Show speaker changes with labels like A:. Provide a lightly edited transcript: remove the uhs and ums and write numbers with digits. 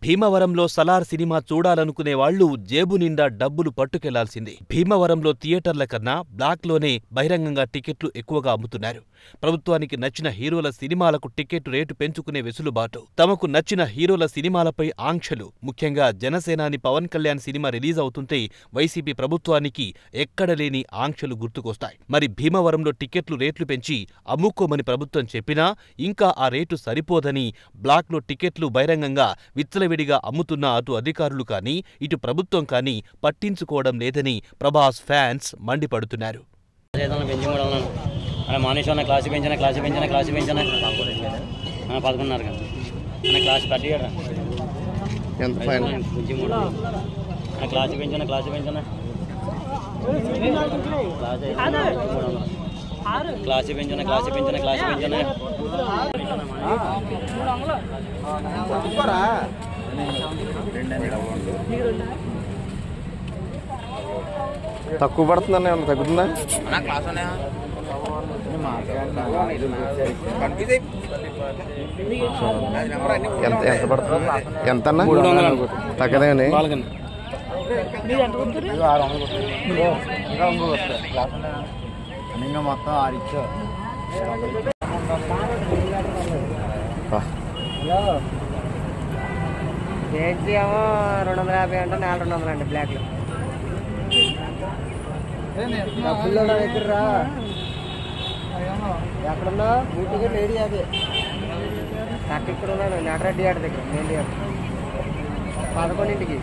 A: భీమవరంలో సలార్ సినిమా చూడాలనుకునే వాళ్లు జేబు నిండా డబ్బులు పట్టుకెళ్లాల్సిందే. భీమవరంలో థియేటర్ల కన్నా బ్లాక్లోనే బహిరంగంగా టికెట్లు ఎక్కువగా అమ్ముతున్నారు. ప్రభుత్వానికి నచ్చిన హీరోల సినిమాలకు టికెట్ రేటు పెంచుకునే వెసులుబాటు, తమకు నచ్చిన హీరోల సినిమాలపై ఆంక్షలు, ముఖ్యంగా జనసేనాని పవన్ కళ్యాణ్ సినిమా రిలీజ్ అవుతుంటే వైసీపీ ప్రభుత్వానికి ఎక్కడలేని ఆంక్షలు గుర్తుకొస్తాయి. మరి భీమవరంలో టికెట్లు రేట్లు పెంచి అమ్ముకోమని ప్రభుత్వం చెప్పినా ఇంకా ఆ రేటు సరిపోదని బ్లాక్లో టికెట్లు బహిరంగంగా విచ్చలవిడిగా అమ్ముతున్న అటు అధికారులు కానీ ఇటు ప్రభుత్వం కానీ పట్టించుకోవడం లేదని ప్రభాస్ ఫ్యాన్స్ మండిపడుతున్నారు.
B: తక్కువ పడుతుందన్న ఏమన్నా తగ్గుతుందా? ఎంత పడుతుంది? ఎంత తగ్గదేని
C: మొత్తం 6 ఇచ్చా.
D: కేజీ ఏమో 250 అంటే 200 అండి బ్లాక్ లో. డబ్బుల్లో నా దగ్గర రా. ఎక్కడున్నా ఊటికి లేడీ అది నాకు ఇక్కడ ఉన్నాను నటరెడ్డి గారి దగ్గర మెయిన్ 11ంటికి